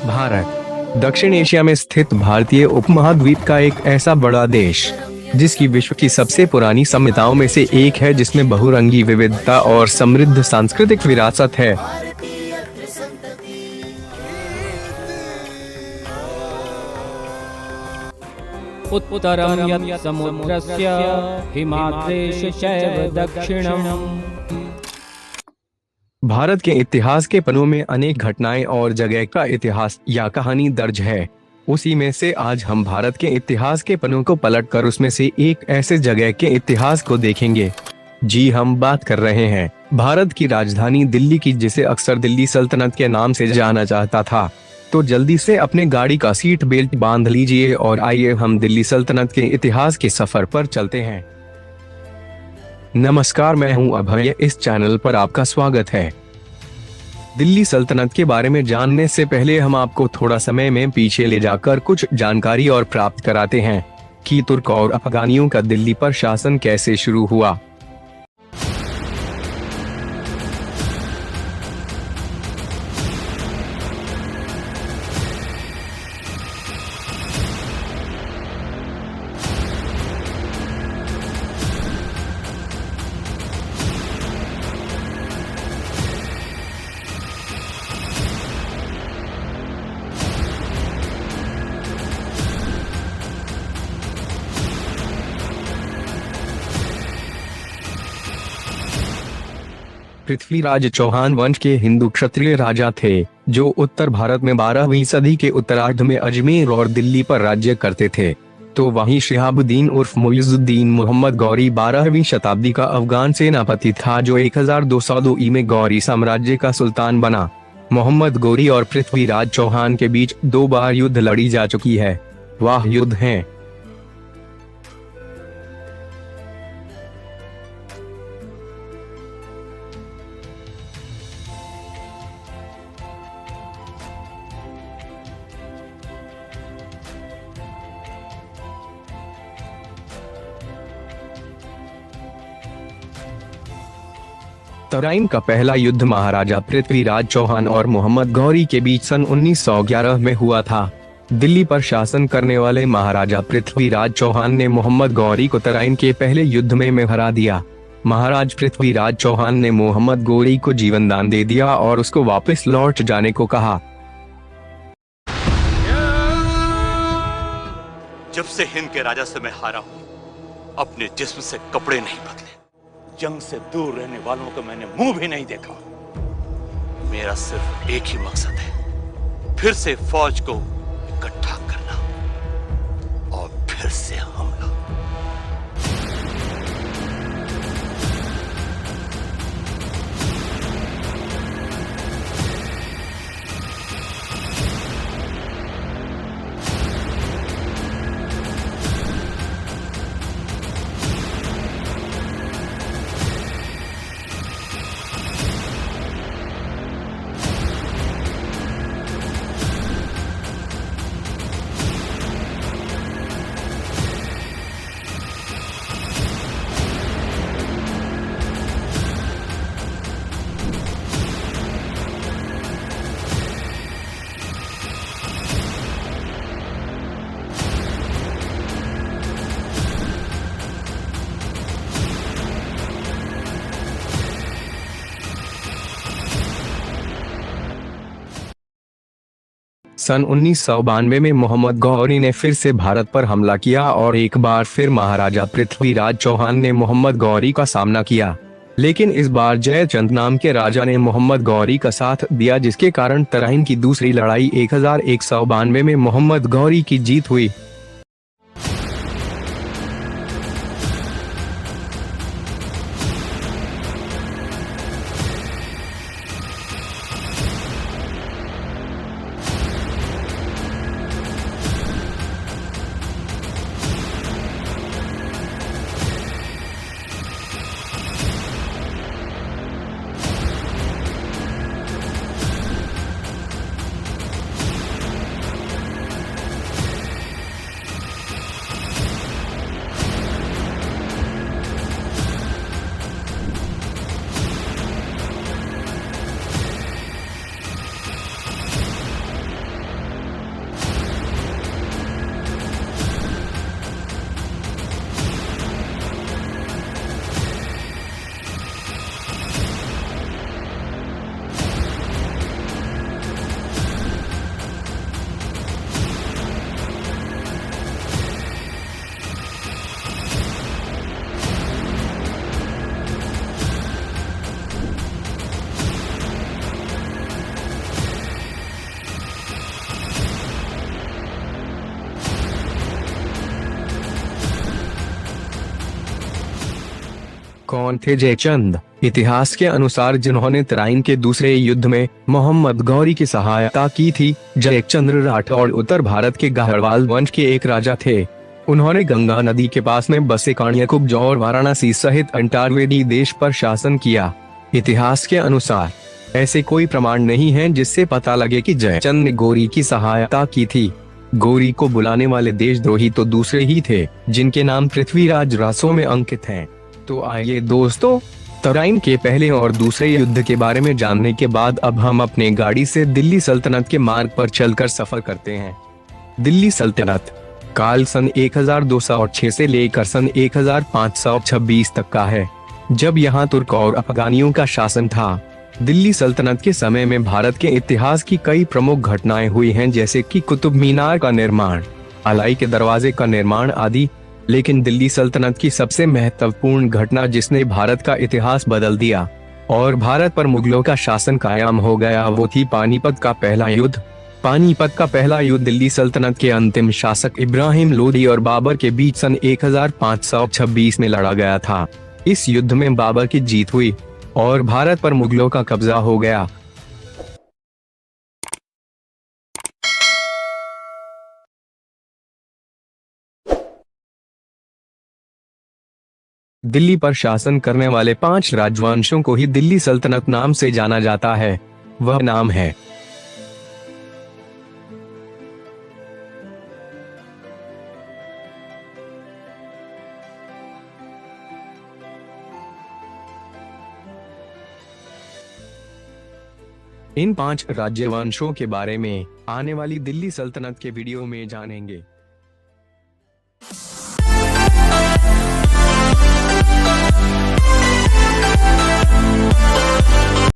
भारत दक्षिण एशिया में स्थित भारतीय उपमहाद्वीप का एक ऐसा बड़ा देश जिसकी विश्व की सबसे पुरानी सभ्यताओं में से एक है, जिसमें बहुरंगी विविधता और समृद्ध सांस्कृतिक विरासत है। उत्तरं यत् समुद्रस्य हिमाद्रेश चैव दक्षिणम्। भारत के इतिहास के पन्नों में अनेक घटनाएं और जगह का इतिहास या कहानी दर्ज है। उसी में से आज हम भारत के इतिहास के पन्नों को पलटकर उसमें से एक ऐसे जगह के इतिहास को देखेंगे। जी, हम बात कर रहे हैं भारत की राजधानी दिल्ली की, जिसे अक्सर दिल्ली सल्तनत के नाम से जाना जाता था। तो जल्दी से अपने गाड़ी का सीट बेल्ट बांध लीजिए और आइए हम दिल्ली सल्तनत के इतिहास के सफर पर चलते हैं। नमस्कार, मैं हूं अभय। इस चैनल पर आपका स्वागत है। दिल्ली सल्तनत के बारे में जानने से पहले हम आपको थोड़ा समय में पीछे ले जाकर कुछ जानकारी और प्राप्त कराते हैं कि तुर्क और अफगानियों का दिल्ली पर शासन कैसे शुरू हुआ। पृथ्वीराज चौहान वंश के हिंदू क्षत्रिय राजा थे, जो उत्तर भारत में 12वीं सदी के उत्तरार्ध में अजमेर और दिल्ली पर राज्य करते थे। तो वहीं शिहाबुद्दीन उर्फ मुइजुद्दीन मोहम्मद गौरी 12वीं शताब्दी का अफगान सेनापति था, जो 1202 में गौरी साम्राज्य का सुल्तान बना। मोहम्मद गौरी और पृथ्वीराज चौहान के बीच 2 बार युद्ध लड़ी जा चुकी है। वह युद्ध हैं तराइन का पहला युद्ध महाराजा पृथ्वीराज चौहान और मोहम्मद गौरी के बीच सन 1911 में हुआ था। दिल्ली पर शासन करने वाले महाराजा पृथ्वीराज चौहान ने मोहम्मद गौरी को तराइन के पहले युद्ध में हरा दिया। महाराज पृथ्वीराज चौहान ने मोहम्मद गौरी को जीवन दान दे दिया और उसको वापस लौट जाने को कहा। जब से हिंद के राजा से मैं हारा हूं, अपने जिस्म से कपड़े नहीं बदले, जंग से दूर रहने वालों को मैंने मुंह भी नहीं देखा। मेरा सिर्फ एक ही मकसद है, फिर से फौज को इकट्ठा करना और फिर से हमला। सन 1992 में मोहम्मद गौरी ने फिर से भारत पर हमला किया और एक बार फिर महाराजा पृथ्वीराज चौहान ने मोहम्मद गौरी का सामना किया। लेकिन इस बार जयचंद नाम के राजा ने मोहम्मद गौरी का साथ दिया, जिसके कारण तराइन की दूसरी लड़ाई 1192 में मोहम्मद गौरी की जीत हुई। कौन थे जयचंद? इतिहास के अनुसार जिन्होंने तराइन के दूसरे युद्ध में मोहम्मद गौरी की सहायता की थी, जयचंद्र राठौड़ उत्तर भारत के गाहड़वाल वंश के एक राजा थे। उन्होंने गंगा नदी के पास में बसे काण्यकुब्ज और वाराणसी सहित अंटार्वेदी देश पर शासन किया। इतिहास के अनुसार ऐसे कोई प्रमाण नहीं है जिससे पता लगे कि जयचंद ने गौरी की सहायता की थी। गौरी को बुलाने वाले देशद्रोही तो दूसरे ही थे, जिनके नाम पृथ्वीराज रासो में अंकित हैं। तो आइए दोस्तों, तराइन के पहले और दूसरे युद्ध के बारे में जानने के बाद अब हम अपने गाड़ी से दिल्ली सल्तनत के मार्ग पर चलकर सफर करते हैं। दिल्ली सल्तनत काल सन 1206 से लेकर सन 1526 तक का है, जब यहाँ तुर्क और अफगानियों का शासन था। दिल्ली सल्तनत के समय में भारत के इतिहास की कई प्रमुख घटनाएं हुई हैं, जैसे कि कुतुब मीनार का निर्माण, अलाई के दरवाजे का निर्माण आदि। लेकिन दिल्ली सल्तनत की सबसे महत्वपूर्ण घटना जिसने भारत का इतिहास बदल दिया और भारत पर मुगलों का शासन कायम हो गया, वो थी पानीपत का पहला युद्ध। पानीपत का पहला युद्ध दिल्ली सल्तनत के अंतिम शासक इब्राहिम लोदी और बाबर के बीच सन 1526 में लड़ा गया था। इस युद्ध में बाबर की जीत हुई और भारत पर मुगलों का कब्जा हो गया। दिल्ली पर शासन करने वाले 5 राजवंशों को ही दिल्ली सल्तनत नाम से जाना जाता है। वह नाम है इन 5 राज्यवंशों के बारे में आने वाली दिल्ली सल्तनत के वीडियो में जानेंगे।